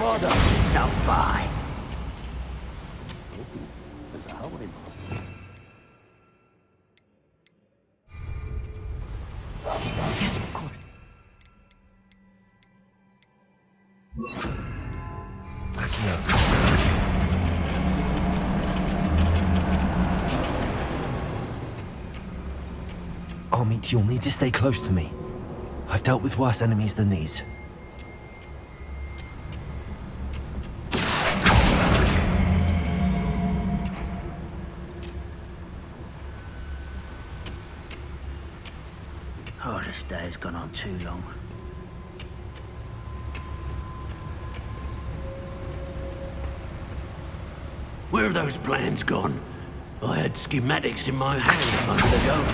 Bombarda! Stop by. There's a hole in. Yes, of course. Armit, you'll need to stay close to me. I've dealt with worse enemies than these. Oh, this day has gone on too long. Where have those plans gone? I had schematics in my hand a moment ago.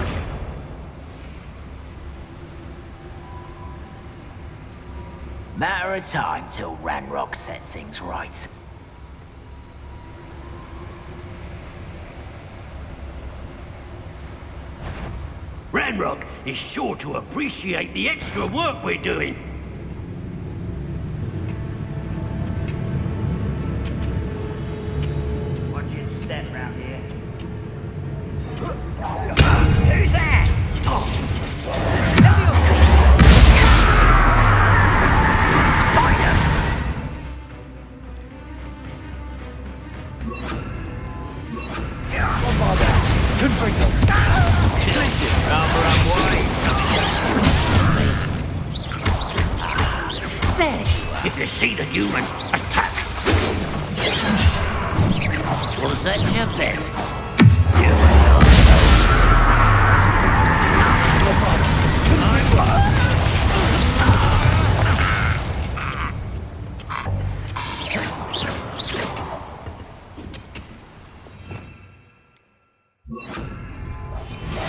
Matter of time till Ranrock sets things right. Ranrock is sure to appreciate the extra work we're doing. Watch your step round here. Who's that? If you see the human, attack! Was that your best?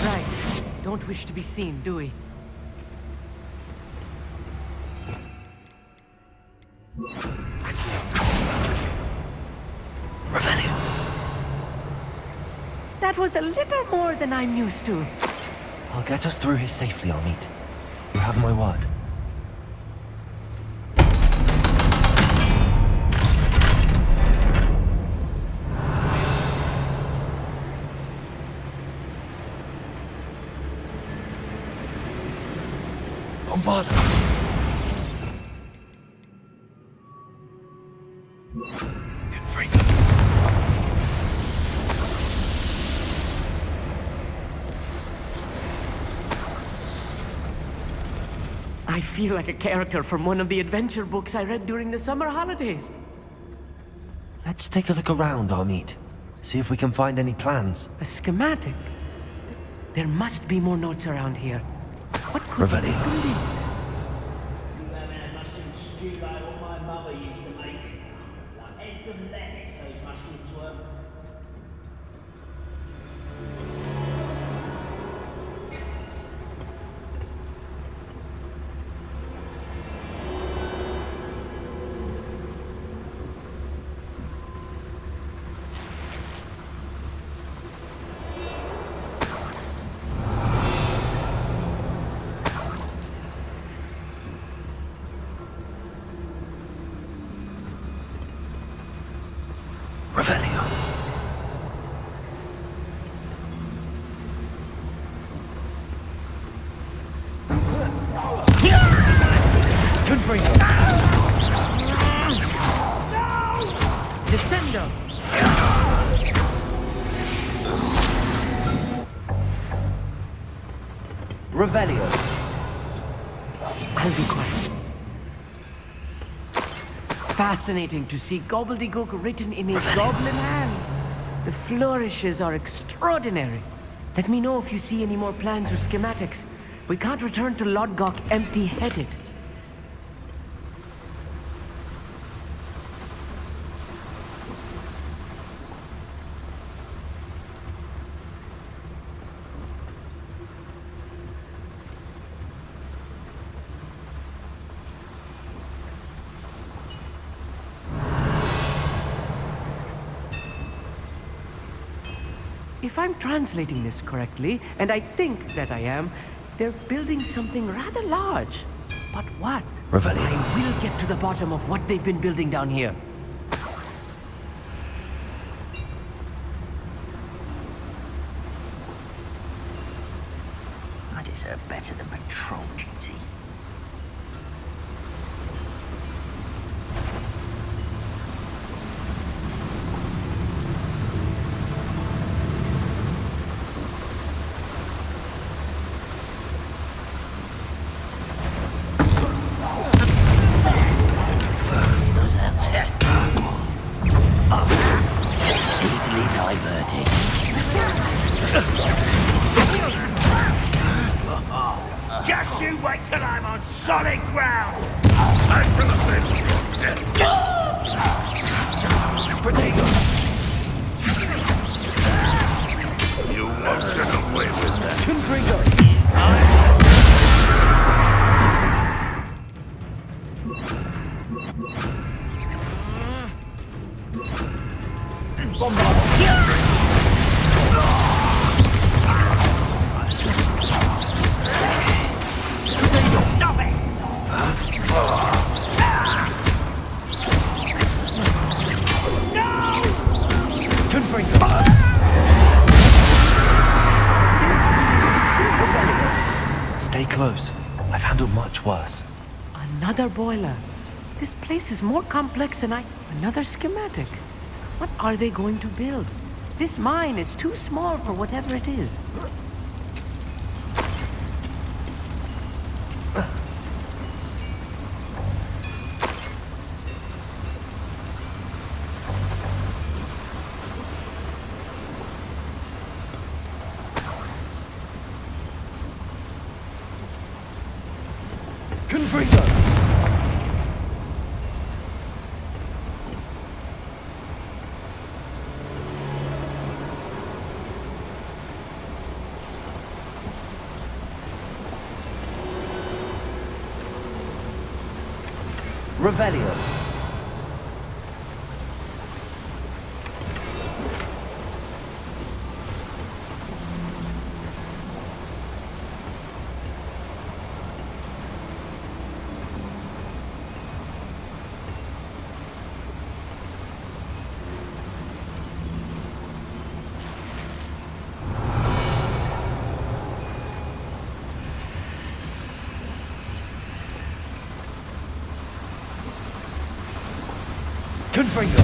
Right. Don't wish to be seen, do we? That was a little more than I'm used to. I'll get us through here safely, Armit. You have my word. Bombarda! I feel like a character from one of the adventure books I read during the summer holidays. Let's take a look around, Armit. See if we can find any plans. A schematic? There must be more notes around here. What could Revelio. they be? You having a mushroom stew like what my mother used to make? Like heads of lettuce, those mushrooms were. Revelio. Confringo. Descendo! Revelio. I'll be quiet. Fascinating to see gobbledygook written in a goblin hand. The flourishes are extraordinary. Let me know if you see any more plans or schematics. We can't return to Lodgok empty-headed. If I'm translating this correctly, and I think that I am, they're building something rather large. But what? Revelio. I will get to the bottom of what they've been building down here. I deserve better than patrol duty. Easily diverted. Just you wait till I'm on solid ground! Potato! You won't get away with that. Stop it! Stay close. I've handled much worse. Another boiler. This place is more complex than Another schematic. What are they going to build? This mine is too small for whatever it is. Revelio. Confringo.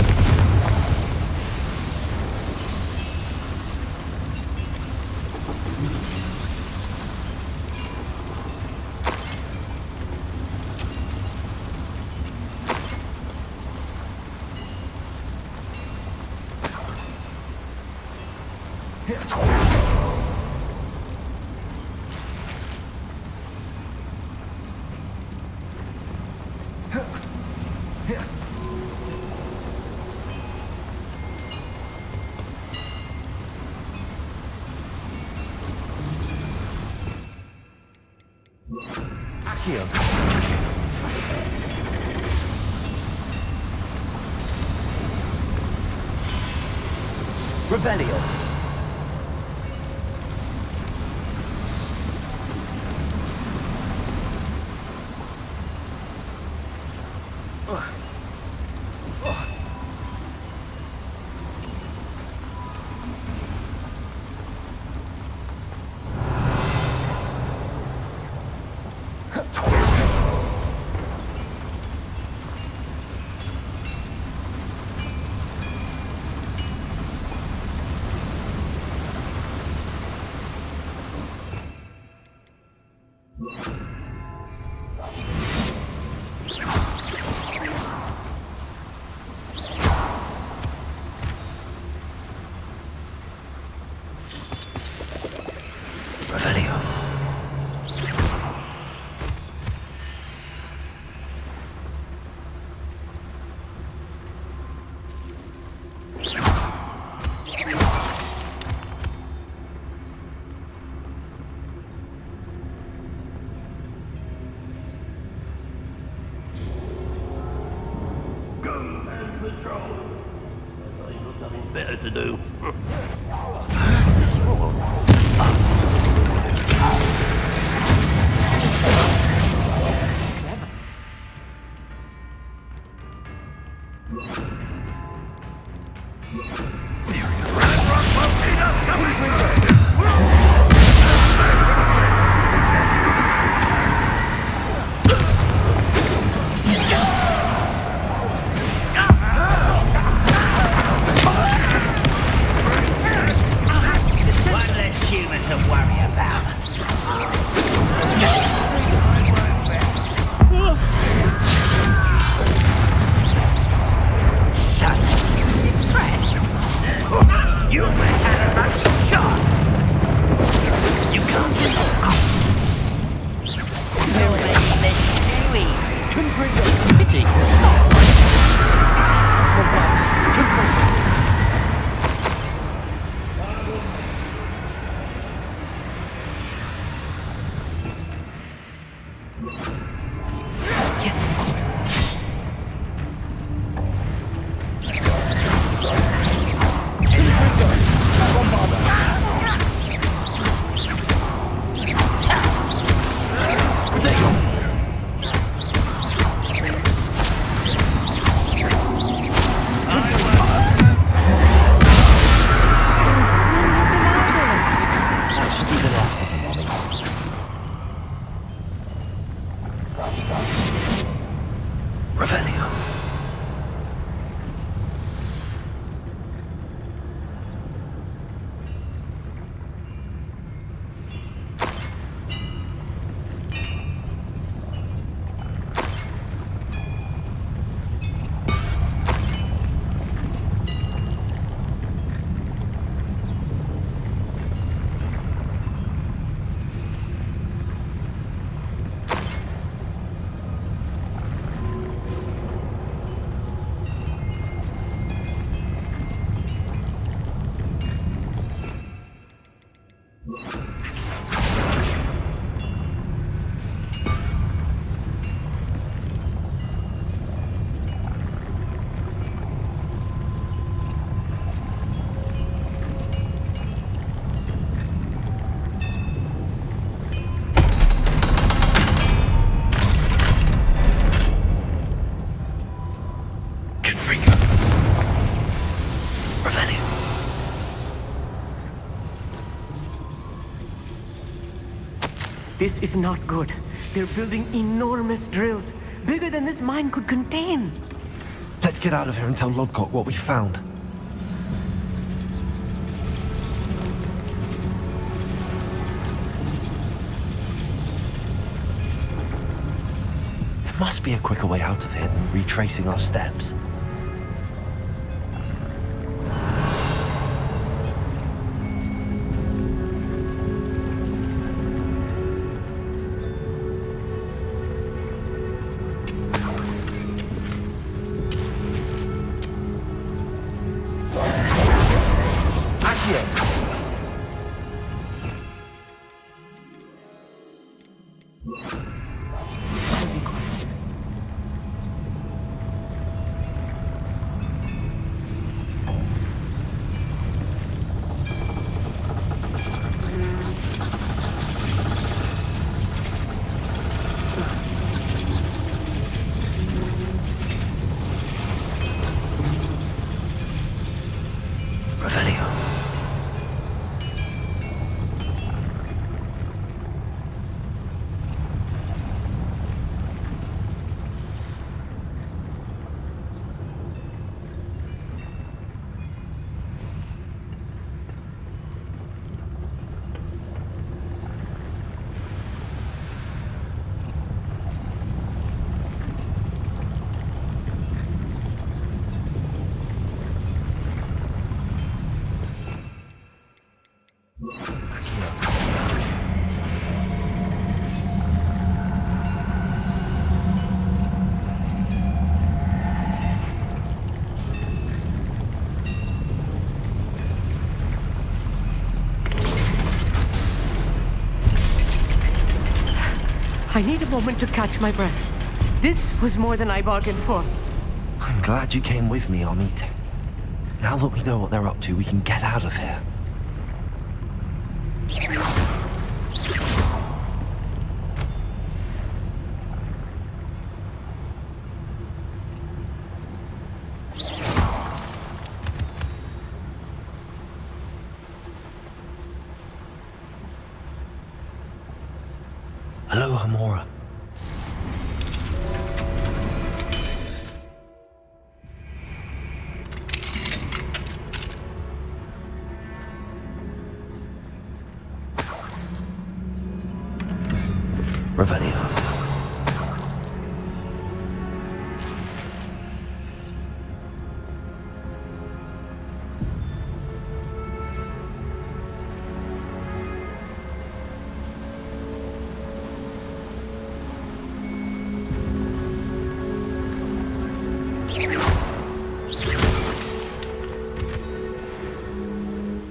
Accio. Revelio. Revelio. Go and patrol. I've got nothing better to do. human to worry about. Shut up. Impressed? You may have a lucky shot. You can't do that. No way, too easy. Pity. Yes, of course. That should be the last of them, Ollie. Revelio. This is not good. They're building enormous drills, bigger than this mine could contain. Let's get out of here and tell Lodgok what we found. There must be a quicker way out of here than retracing our steps. Revelio. I need a moment to catch my breath. This was more than I bargained for. I'm glad you came with me, Amit. Now that we know what they're up to, we can get out of here. Hello, Hamora. Revelio.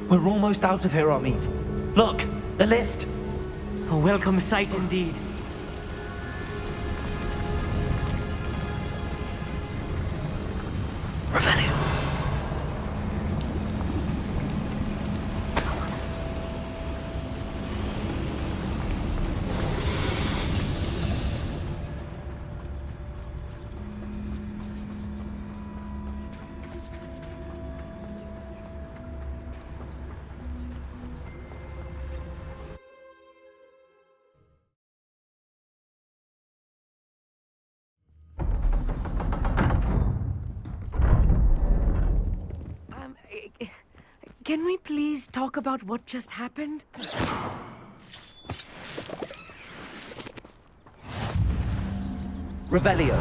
We're almost out of here, Amit. Look, the lift. A welcome sight indeed. Revelio. Can we please talk about what just happened? Revelio.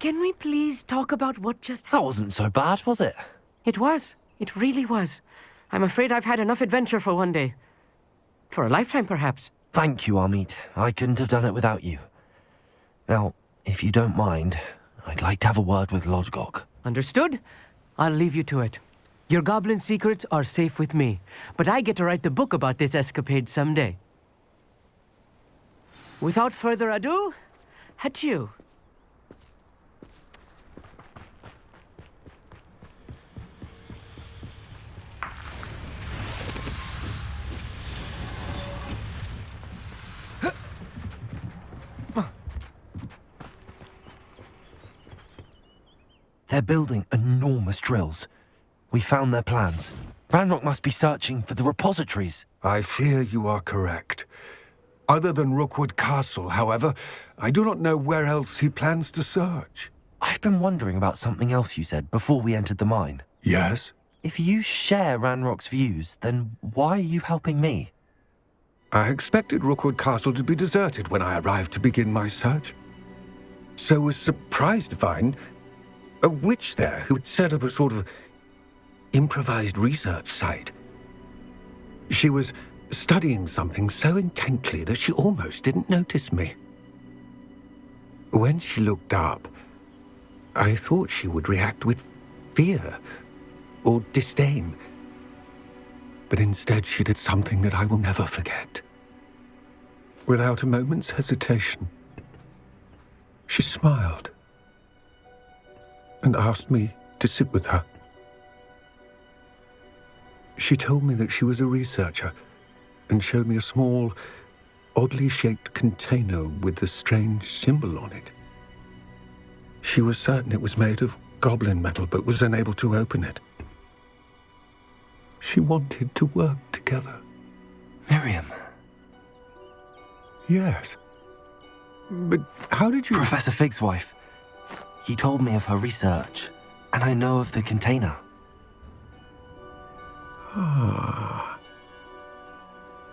Can we please talk about what just happened? That wasn't so bad, was it? It was. It really was. I'm afraid I've had enough adventure for one day. For a lifetime, perhaps. Thank you, Amit. I couldn't have done it without you. Now, if you don't mind, I'd like to have a word with Lodgok. Understood? I'll leave you to it. Your goblin secrets are safe with me, but I get to write the book about this escapade someday. Without further ado, adieu. They're building enormous drills. We found their plans. Ranrock must be searching for the repositories. I fear you are correct. Other than Rookwood Castle, however, I do not know where else he plans to search. I've been wondering about something else you said before we entered the mine. Yes? If you share Ranrock's views, then why are you helping me? I expected Rookwood Castle to be deserted when I arrived to begin my search. So was surprised to find a witch there who had set up a sort of improvised research site. She was studying something so intently that she almost didn't notice me. When she looked up, I thought she would react with fear or disdain. But instead she did something that I will never forget. Without a moment's hesitation, she smiled and asked me to sit with her. She told me that she was a researcher and showed me a small, oddly shaped container with a strange symbol on it. She was certain it was made of goblin metal, but was unable to open it. She wanted to work together. Miriam. Yes. But how did you... Professor Fig's wife. He told me of her research, and I know of the container. Ah.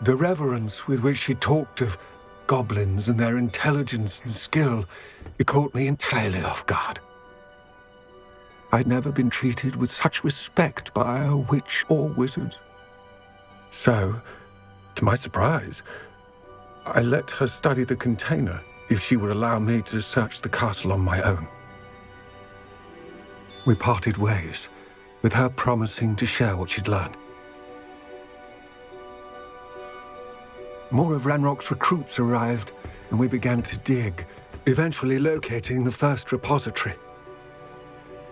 The reverence with which she talked of goblins and their intelligence and skill, it caught me entirely off guard. I'd never been treated with such respect by a witch or wizard. So, to my surprise, I let her study the container if she would allow me to search the castle on my own. We parted ways, with her promising to share what she'd learned. More of Ranrock's recruits arrived, and we began to dig, eventually locating the first repository.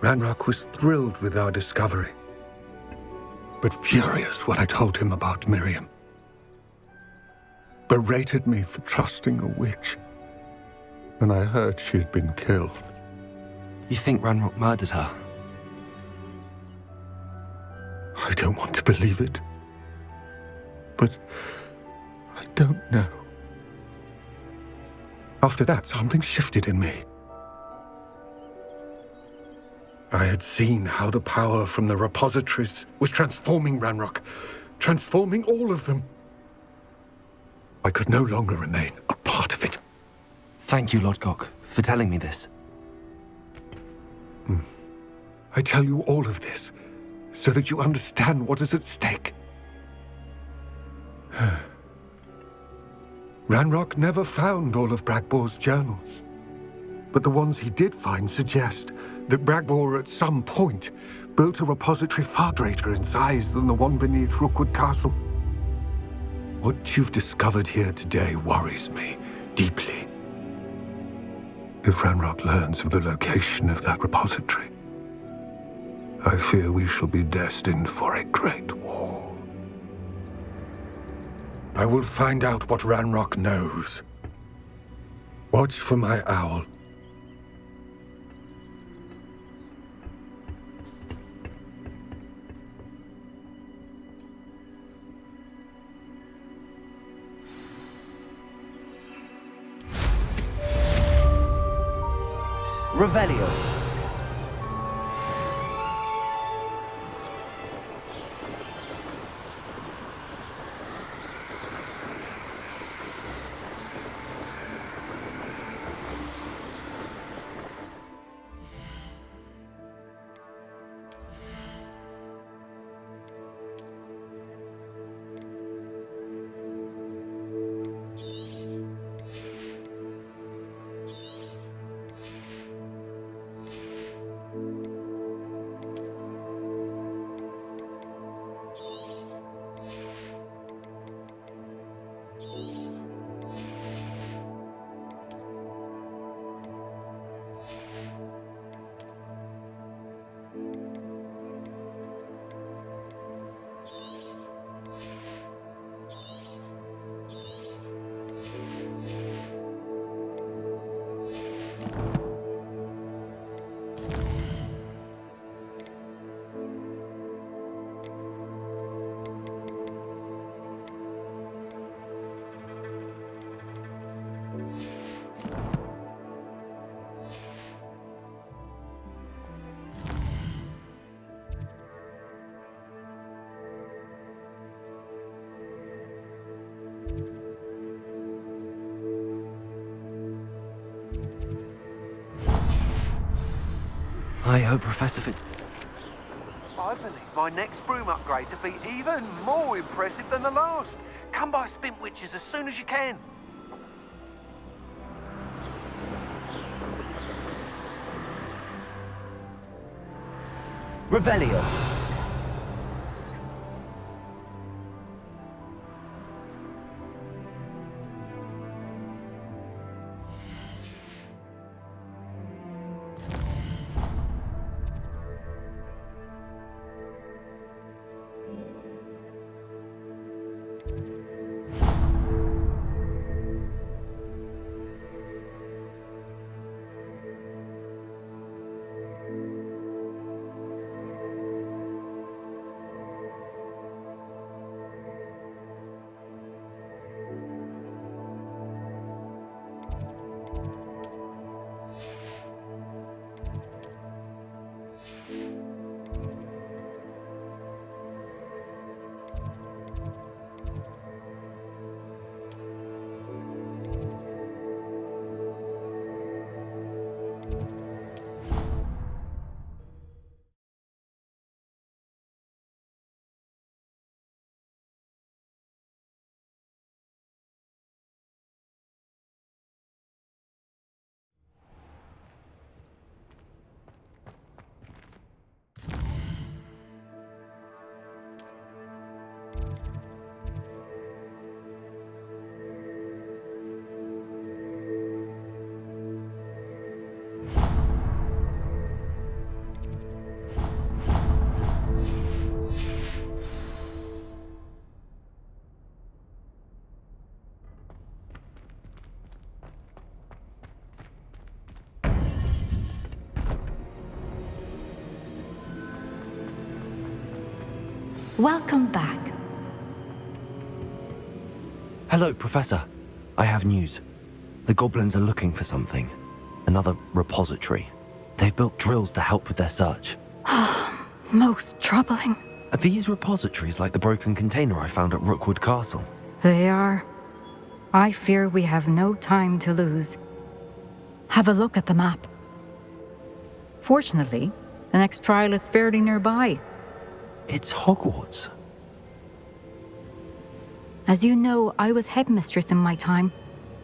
Ranrock was thrilled with our discovery, but furious when I told him about Miriam. Berated me for trusting a witch, and I heard she had been killed. You think Ranrock murdered her? I don't want to believe it, but I don't know. After that, something shifted in me. I had seen how the power from the repositories was transforming Ranrock, transforming all of them. I could no longer remain a part of it. Thank you, Lodgok, for telling me this. I tell you all of this so that you understand what is at stake. Ranrock never found all of Bragbor's journals, but the ones he did find suggest that Bragbor at some point built a repository far greater in size than the one beneath Rookwood Castle. What you've discovered here today worries me deeply. If Ranrock learns of the location of that repository, I fear we shall be destined for a great war. I will find out what Ranrock knows. Watch for my owl. Revelio. I hope Professor Fin... I believe my next broom upgrade to be even more impressive than the last. Come by Spint Witches as soon as you can. Revelio. Welcome back. Hello, Professor. I have news. The goblins are looking for something. Another repository. They've built drills to help with their search. Most troubling. Are these repositories like the broken container I found at Rookwood Castle? They are. I fear we have no time to lose. Have a look at the map. Fortunately, the next trial is fairly nearby. It's Hogwarts. As you know, I was headmistress in my time.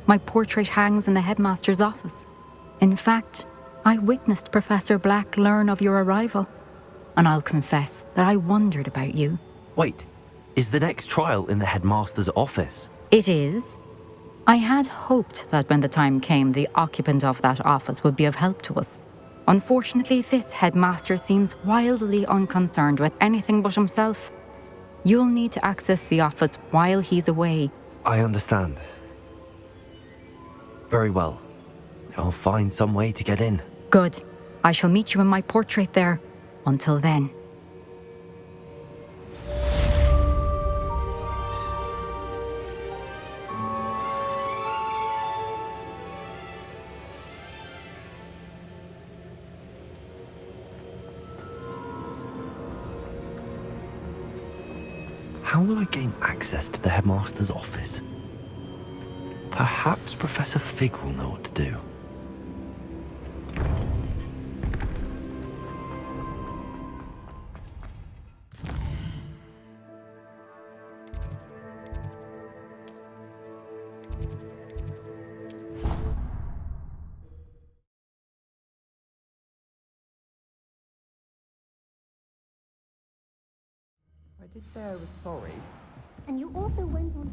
My portrait hangs in the headmaster's office. In fact, I witnessed Professor Black learn of your arrival. And I'll confess that I wondered about you. Wait, is the next trial in the headmaster's office? It is. I had hoped that when the time came, the occupant of that office would be of help to us. Unfortunately, this headmaster seems wildly unconcerned with anything but himself. You'll need to access the office while he's away. I understand. Very well. I'll find some way to get in. Good. I shall meet you in my portrait there. Until then. How will I gain access to the headmaster's office? Perhaps Professor Fig will know what to do. I did say I was sorry. And you also went on.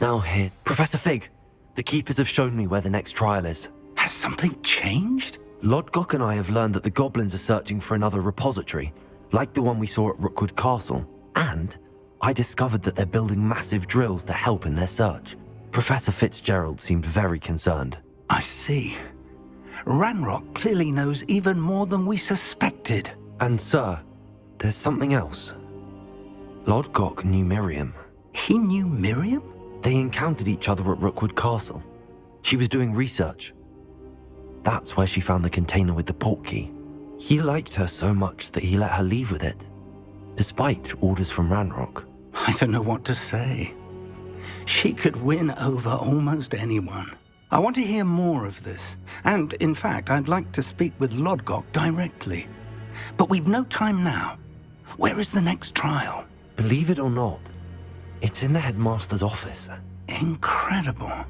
Now here, Professor Fig. The keepers have shown me where the next trial is. Has something changed? Lodgok and I have learned that the goblins are searching for another repository, like the one we saw at Rookwood Castle. And I discovered that they're building massive drills to help in their search. Professor Fitzgerald seemed very concerned. I see. Ranrock clearly knows even more than we suspected. And sir, there's something else. Lodgok knew Miriam. He knew Miriam? They encountered each other at Rookwood Castle. She was doing research. That's where she found the container with the portkey. He liked her so much that he let her leave with it, despite orders from Ranrock. I don't know what to say. She could win over almost anyone. I want to hear more of this. And, in fact, I'd like to speak with Lodgok directly. But we've no time now. Where is the next trial? Believe it or not, it's in the headmaster's office. Incredible.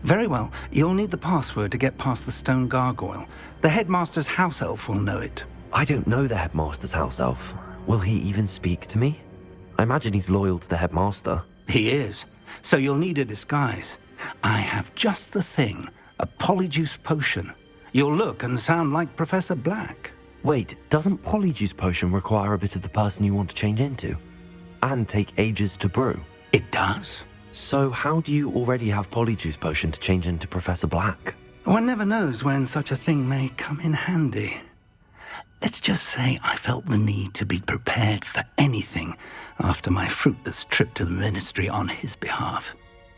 Very well. You'll need the password to get past the stone gargoyle. The headmaster's house elf will know it. I don't know the headmaster's house elf. Will he even speak to me? I imagine he's loyal to the headmaster. He is. So you'll need a disguise. I have just the thing. A polyjuice potion. You'll look and sound like Professor Black. Wait, doesn't Polyjuice Potion require a bit of the person you want to change into? And take ages to brew? It does. So how do you already have Polyjuice Potion to change into Professor Black? One never knows when such a thing may come in handy. Let's just say I felt the need to be prepared for anything after my fruitless trip to the ministry on his behalf.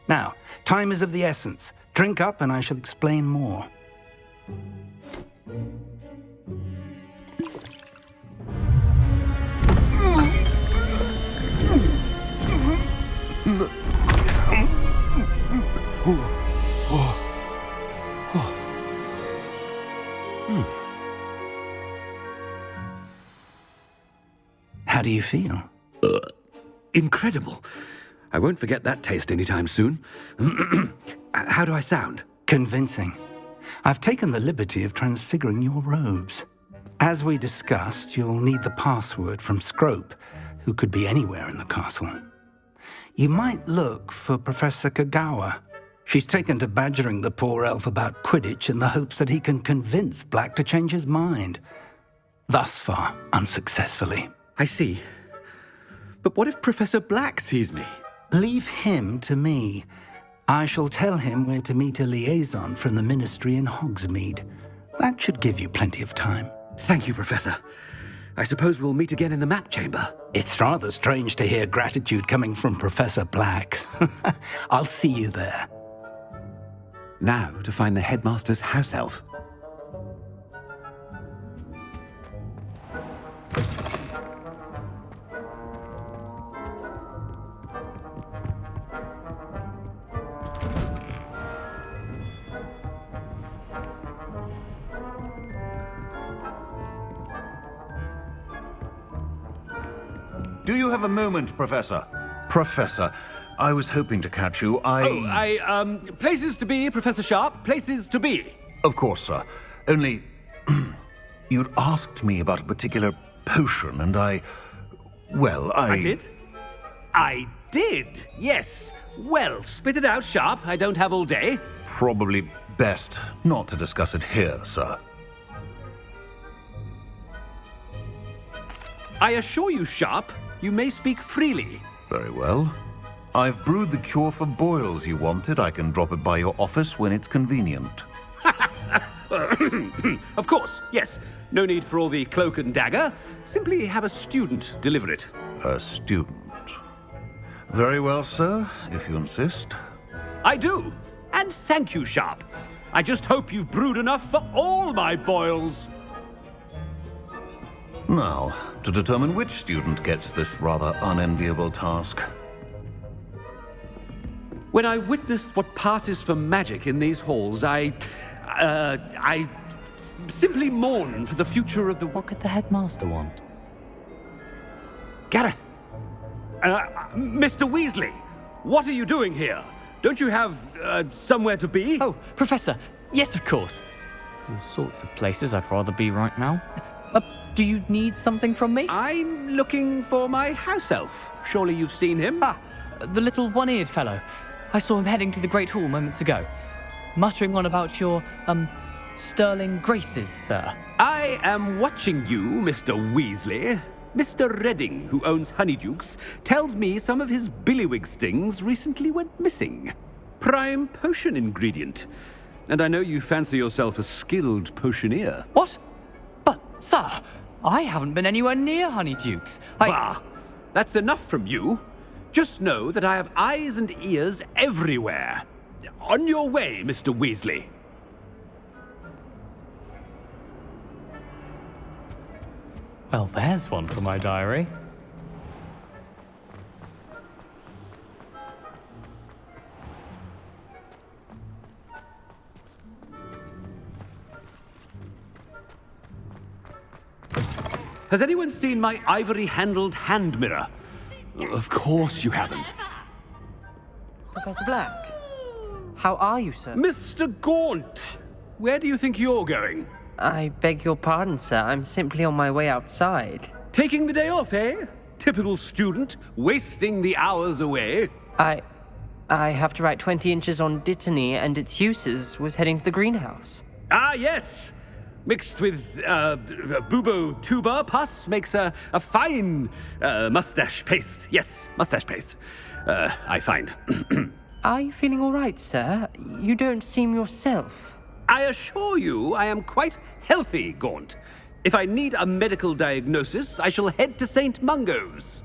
Now, time is of the essence. Drink up and I shall explain more. How do you feel? Incredible. I won't forget that taste anytime soon. How do I sound? Convincing. I've taken the liberty of transfiguring your robes. As we discussed, you'll need the password from Scrope, who could be anywhere in the castle. You might look for Professor Kagawa. She's taken to badgering the poor elf about Quidditch in the hopes that he can convince Black to change his mind. Thus far, unsuccessfully. I see. But what if Professor Black sees me? Leave him to me. I shall tell him where to meet a liaison from the Ministry in Hogsmeade. That should give you plenty of time. Thank you, Professor. I suppose we'll meet again in the map chamber. It's rather strange to hear gratitude coming from Professor Black. I'll see you there. Now to find the headmaster's house elf. Do you have a moment, Professor? Professor, I was hoping to catch you. Places to be, Professor Sharp. Places to be. Of course, sir. Only, you'd asked me about a particular potion, and I did? I did, yes. Well, spit it out, Sharp. I don't have all day. Probably best not to discuss it here, sir. I assure you, Sharp, you may speak freely. Very well. I've brewed the cure for boils you wanted. I can drop it by your office when it's convenient. Of course, yes. No need for all the cloak and dagger. Simply have a student deliver it. A student. Very well, sir, if you insist. I do. And thank you, Sharp. I just hope you've brewed enough for all my boils. Now, to determine which student gets this rather unenviable task. When I witness what passes for magic in these halls, I simply mourn for the future of the... What could the headmaster want? Gareth! Mr. Weasley, what are you doing here? Don't you have, somewhere to be? Oh, Professor, yes, of course. All sorts of places I'd rather be right now. Do you need something from me? I'm looking for my house elf. Surely you've seen him? Ah, the little one-eared fellow. I saw him heading to the Great Hall moments ago, muttering on about your, sterling graces, sir. I am watching you, Mr. Weasley. Mr. Redding, who owns Honeydukes, tells me some of his billywig stings recently went missing. Prime potion ingredient. And I know you fancy yourself a skilled potioneer. What? But, sir, I haven't been anywhere near Honeydukes. Bah! That's enough from you. Just know that I have eyes and ears everywhere. On your way, Mr. Weasley. Well, there's one for my diary. Has anyone seen my ivory-handled hand mirror? Of course you haven't. Professor Black, how are you, sir? Mr. Gaunt, where do you think you're going? I beg your pardon, sir. I'm simply on my way outside. Taking the day off, eh? Typical student, wasting the hours away. I have to write 20 inches on Dittany and its uses. Was heading to the greenhouse. Ah, yes! Mixed with bubo tuber pus makes a fine mustache paste. Yes, mustache paste. I find. Are you feeling all right, sir? You don't seem yourself. I assure you I am quite healthy, Gaunt. If I need a medical diagnosis, I shall head to St. Mungo's.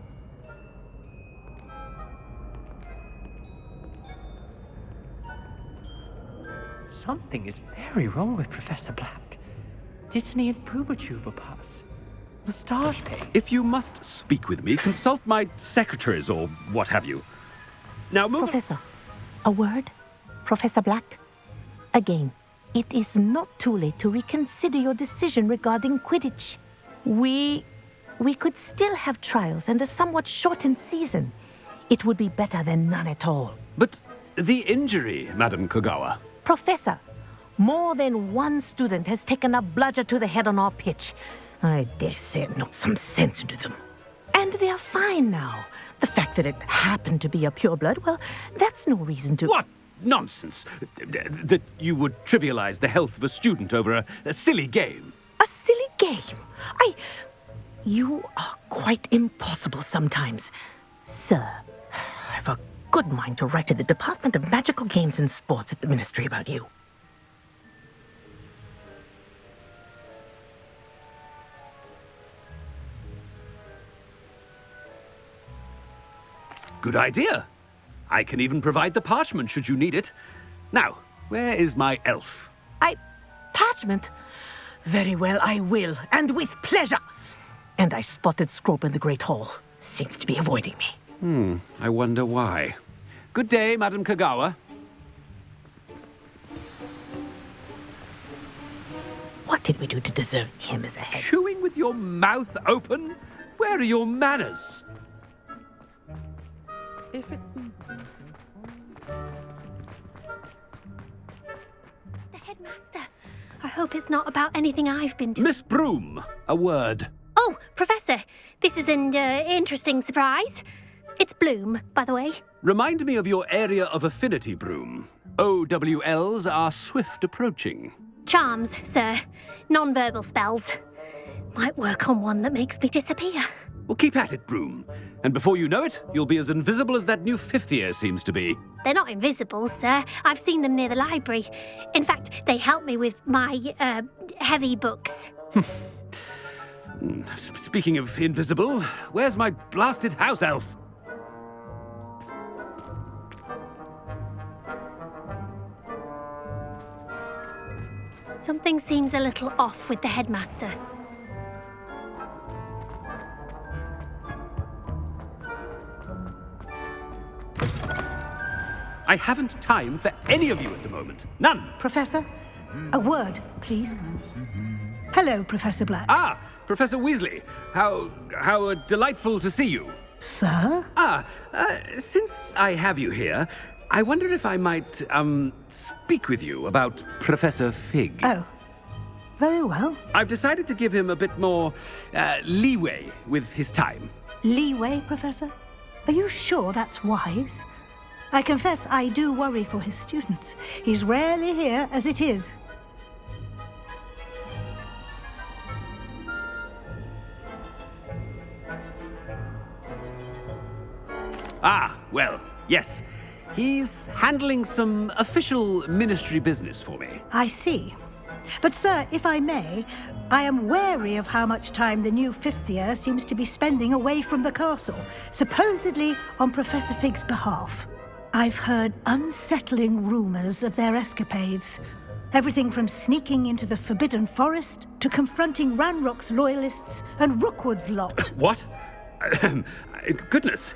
Something is very wrong with Professor Black. Dittany and Pubertuber pus. Moustache paste. If you must speak with me, consult my secretaries or what have you. Now move... Professor, a word? Professor Black? Again, it is not too late to reconsider your decision regarding Quidditch. We could still have trials and a somewhat shortened season. It would be better than none at all. But the injury, Madam Kogawa. Professor, more than one student has taken a bludger to the head on our pitch. I dare say it knocked some sense into them. And they are fine now. The fact that it happened to be a pureblood, well, that's no reason to... What nonsense! That you would trivialize the health of a student over a silly game. A silly game? You are quite impossible sometimes. Sir, I've a good mind to write to the Department of Magical Games and Sports at the Ministry about you. Good idea. I can even provide the parchment should you need it. Now, where is my elf? Parchment? Very well, I will, and with pleasure. And I spotted Scrope in the Great Hall. Seems to be avoiding me. I wonder why. Good day, Madam Kagawa. What did we do to deserve him as a head? Chewing with your mouth open? Where are your manners? If it's The headmaster. I hope it's not about anything I've been doing. Miss Broom, a word. Oh, Professor, this is an interesting surprise. It's Bloom, by the way. Remind me of your area of affinity, Broom. OWLs are swift approaching. Charms, sir. Non-verbal spells. Might work on one that makes me disappear. Well, keep at it, Broom. And before you know it, you'll be as invisible as that new fifth year seems to be. They're not invisible, sir. I've seen them near the library. In fact, they help me with my, heavy books. Speaking of invisible, where's my blasted house elf? Something seems a little off with the headmaster. I haven't time for any of you at the moment. None. Professor, a word, please. Hello, Professor Black. Ah, Professor Weasley. How delightful to see you. Sir? Since I have you here, I wonder if I might, speak with you about Professor Fig. Oh, very well. I've decided to give him a bit more, leeway with his time. Leeway, Professor? Are you sure that's wise? I confess I do worry for his students. He's rarely here as it is. Ah, well, yes. He's handling some official ministry business for me. I see. But, sir, if I may, I am wary of how much time the new fifth year seems to be spending away from the castle, supposedly on Professor Fig's behalf. I've heard unsettling rumors of their escapades. Everything from sneaking into the Forbidden Forest to confronting Ranrock's loyalists and Rookwood's lot. What? Goodness.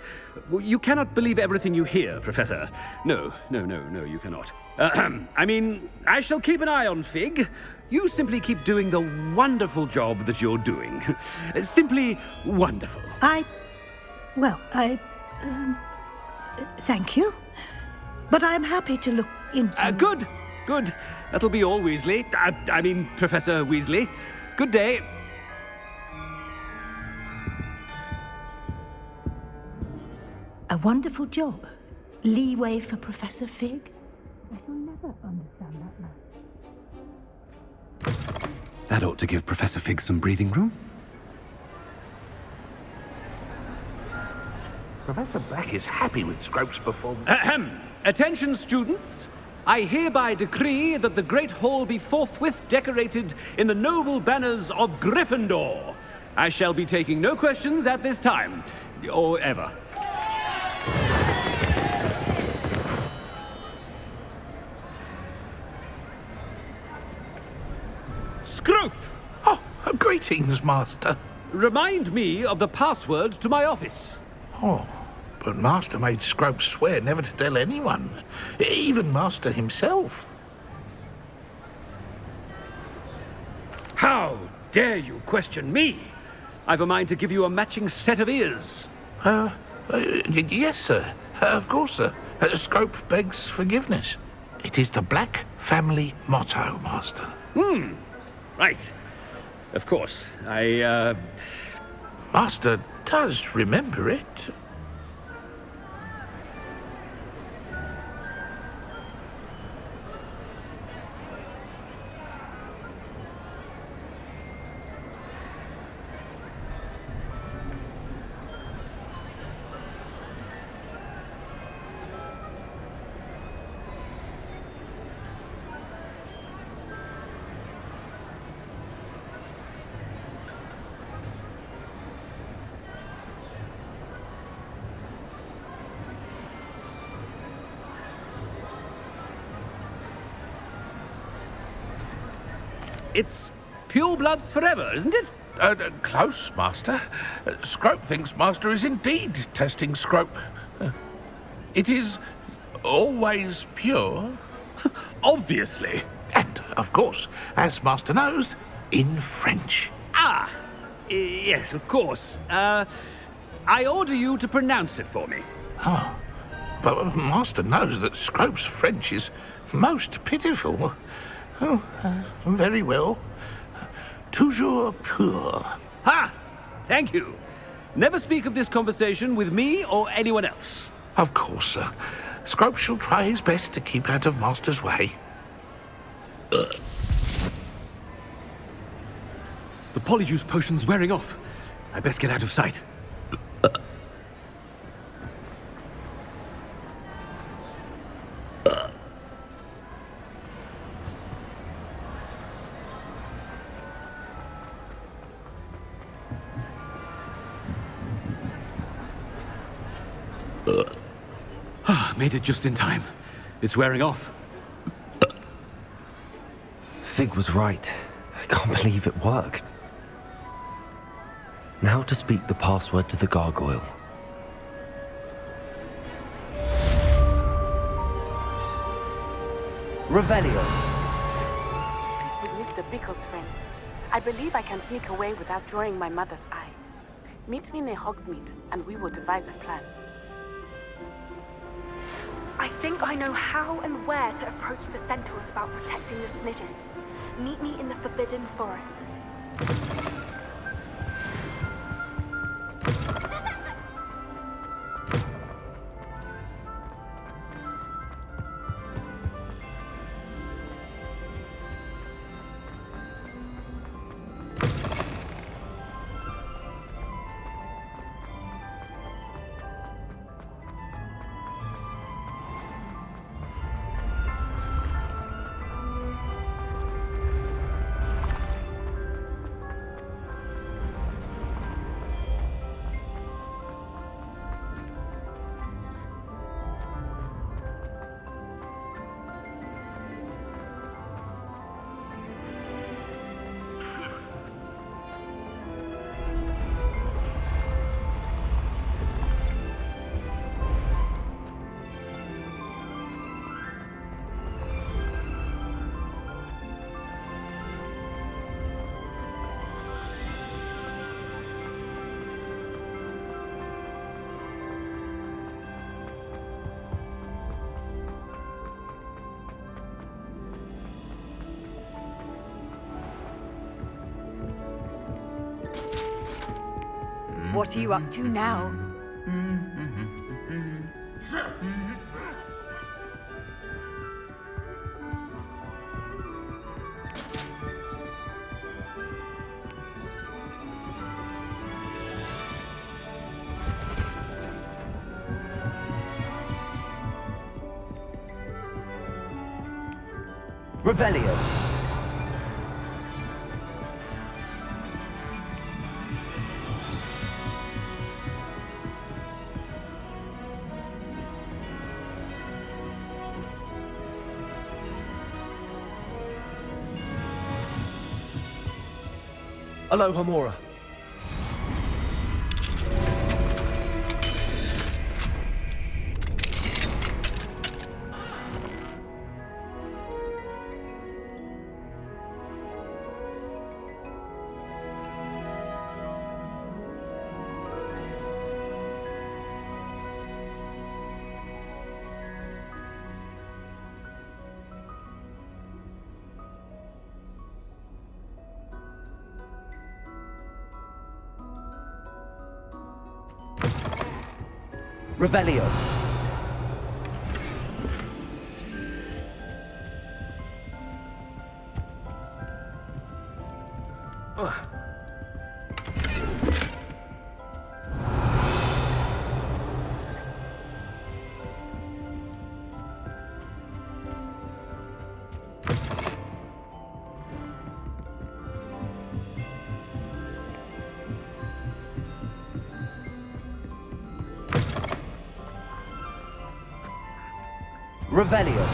You cannot believe everything you hear, Professor. No, you cannot. I mean, I shall keep an eye on Fig. You simply keep doing the wonderful job that you're doing. Simply wonderful. Thank you. But I'm happy to look into... Good. That'll be all, Weasley. I mean, Professor Weasley. Good day. A wonderful job. Leeway for Professor Fig. I shall never understand that man. That ought to give Professor Fig some breathing room. Professor Black is happy with Scrope's performance. Attention, students. I hereby decree that the Great Hall be forthwith decorated in the noble banners of Gryffindor. I shall be taking no questions at this time, or ever. Scrope! Oh, greetings, Master. Remind me of the password to my office. Oh, but Master made Scrope swear never to tell anyone, even Master himself. How dare you question me? I've a mind to give you a matching set of ears. Yes, sir. Of course, sir. Scrope begs forgiveness. It is the Black family motto, Master. Right. Of course. Master does remember it. It's pure bloods forever, isn't it? Close, Master. Scrope thinks Master is indeed testing Scrope. It is always pure. Obviously. And, of course, as Master knows, in French. Ah, yes, of course. I order you to pronounce it for me. Oh, but Master knows that Scrope's French is most pitiful. Oh, very well. Toujours pur. Ha! Thank you. Never speak of this conversation with me or anyone else. Of course, sir. Scrope shall try his best to keep out of Master's way. The polyjuice potion's wearing off. I best get out of sight. Made it just in time. It's wearing off. Fig was right. I can't believe it worked. Now to speak the password to the gargoyle. Revelio. With Mr. Bickle's friends, I believe I can sneak away without drawing my mother's eye. Meet me near Hogsmeade, and we will devise a plan. I think I know how and where to approach the centaurs about protecting the Snidgets. Meet me in the Forbidden Forest. What are you up to now? Revelio. Aloha Mora. Revelio. Revelio.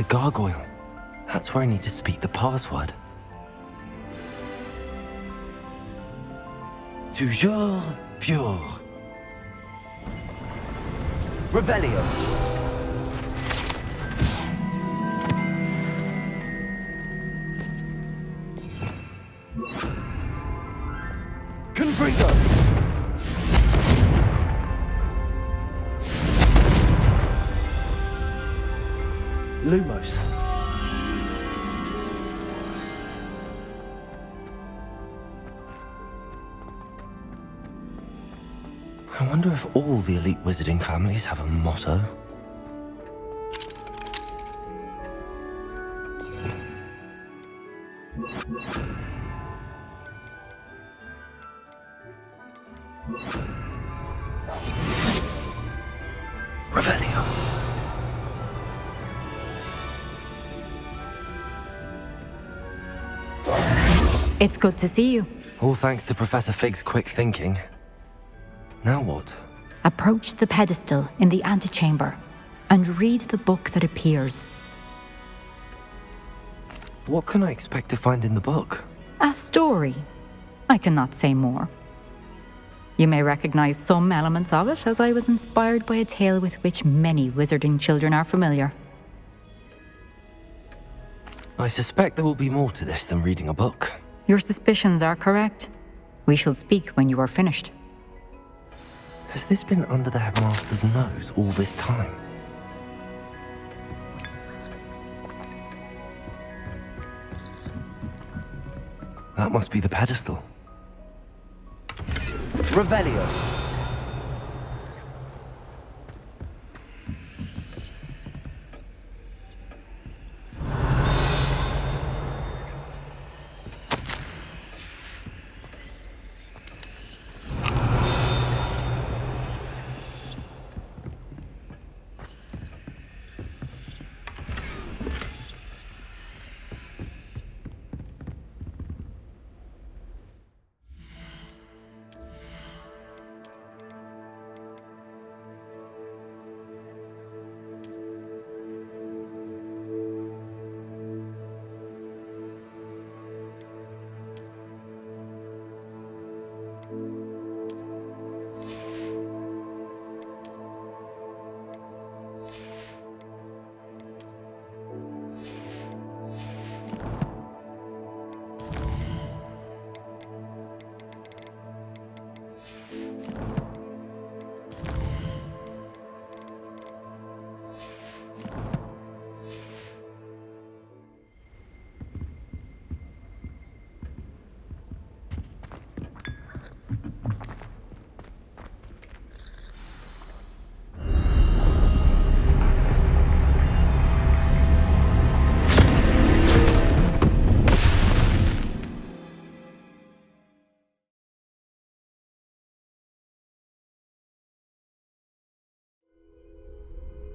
The gargoyle. That's where I need to speak the password. Toujours pure. Revelio. Confringo. Lumos. I wonder if all the elite wizarding families have a motto. Revelio. It's good to see you. All thanks to Professor Fig's quick thinking. Now what? Approach the pedestal in the antechamber and read the book that appears. What can I expect to find in the book? A story. I cannot say more. You may recognize some elements of it, as I was inspired by a tale with which many wizarding children are familiar. I suspect there will be more to this than reading a book. Your suspicions are correct. We shall speak when you are finished. Has this been under the headmaster's nose all this time? That must be the pedestal. Revelio.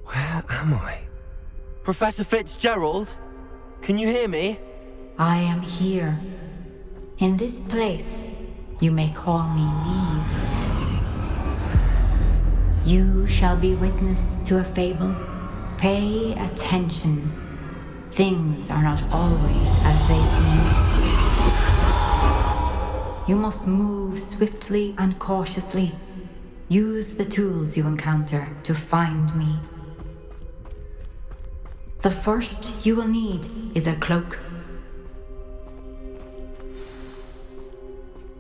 Where am I? Professor Fitzgerald? Can you hear me? I am here. In this place, you may call me Neve. You shall be witness to a fable. Pay attention. Things are not always as they seem. You must move swiftly and cautiously. Use the tools you encounter to find me. The first you will need is a cloak.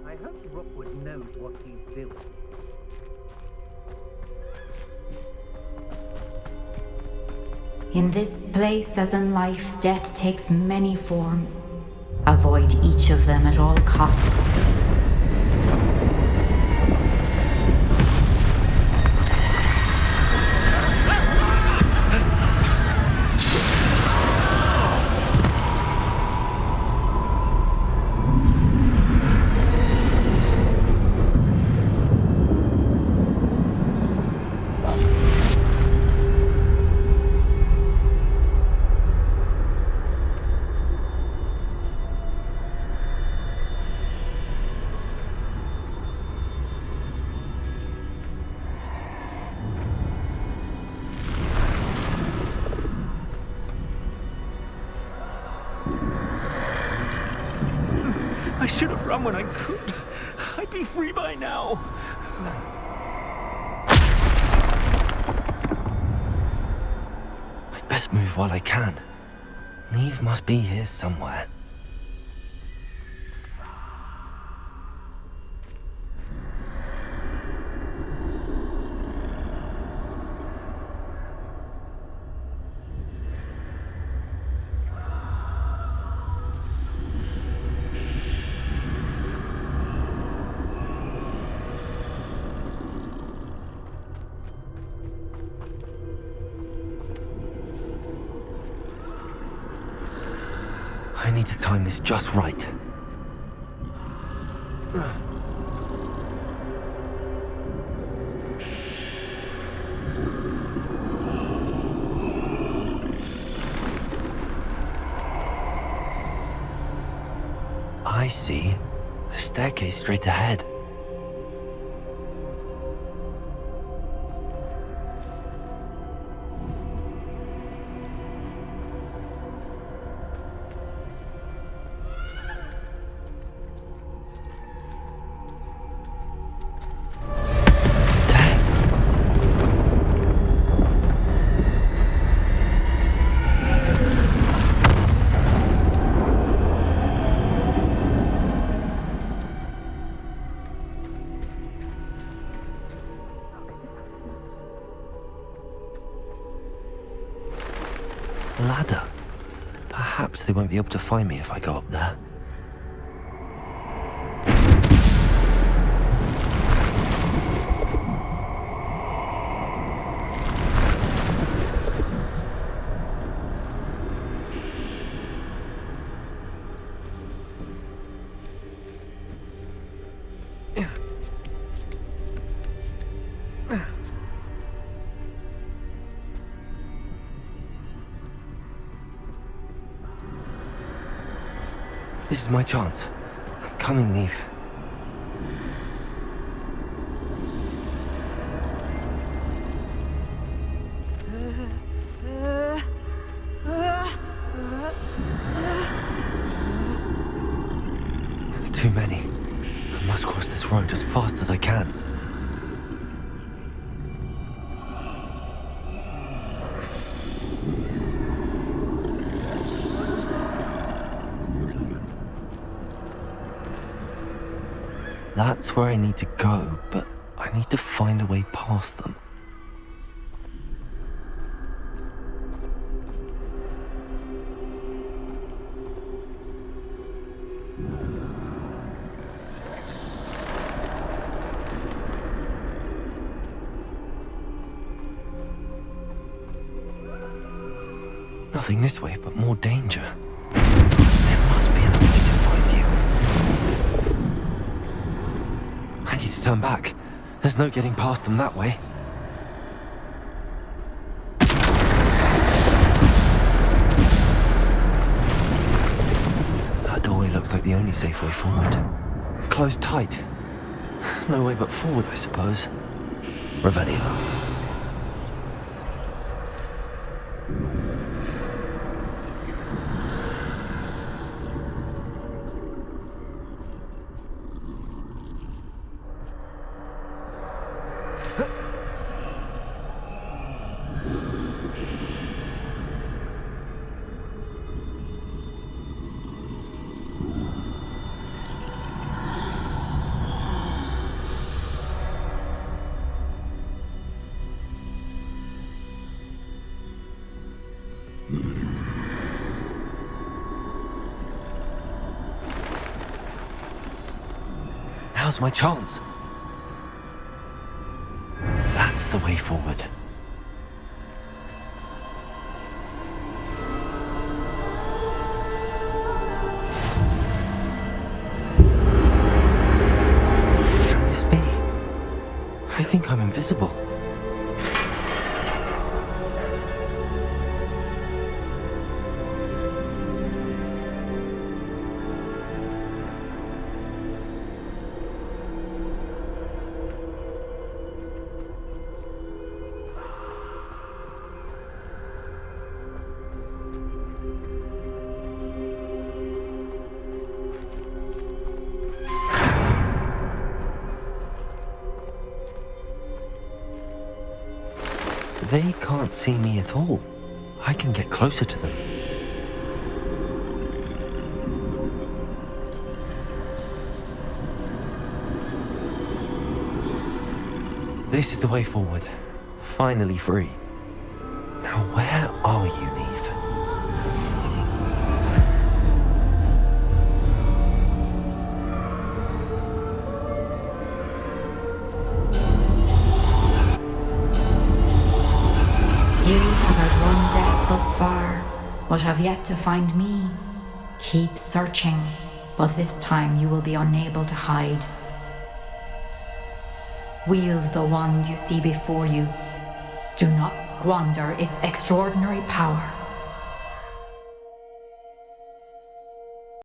I hope Rookwood knows what he's doing. In this place, as in life, death takes many forms. Avoid each of them at all costs. I should have run when I could. I'd be free by now. I'd best move while I can. Neve must be here somewhere. I need to time this just right. I see. A staircase straight ahead. Ladder. Perhaps they won't be able to find me if I go up there. This is my chance. I'm coming, Neve. Too many. I must cross this road as fast as I can. That's where I need to go, but I need to find a way past them. Nothing this way, but more danger. There must be another way to find you. I need to turn back. There's no getting past them that way. That doorway looks like the only safe way forward. Closed tight. No way but forward, I suppose. Revelio. Now's my chance. That's the way forward. Can this be? I think I'm invisible. They can't see me at all. I can get closer to them. This is the way forward. Finally free. Now where are you, Neve? You have had one death thus far, but have yet to find me. Keep searching, but this time you will be unable to hide. Wield the wand you see before you. Do not squander its extraordinary power.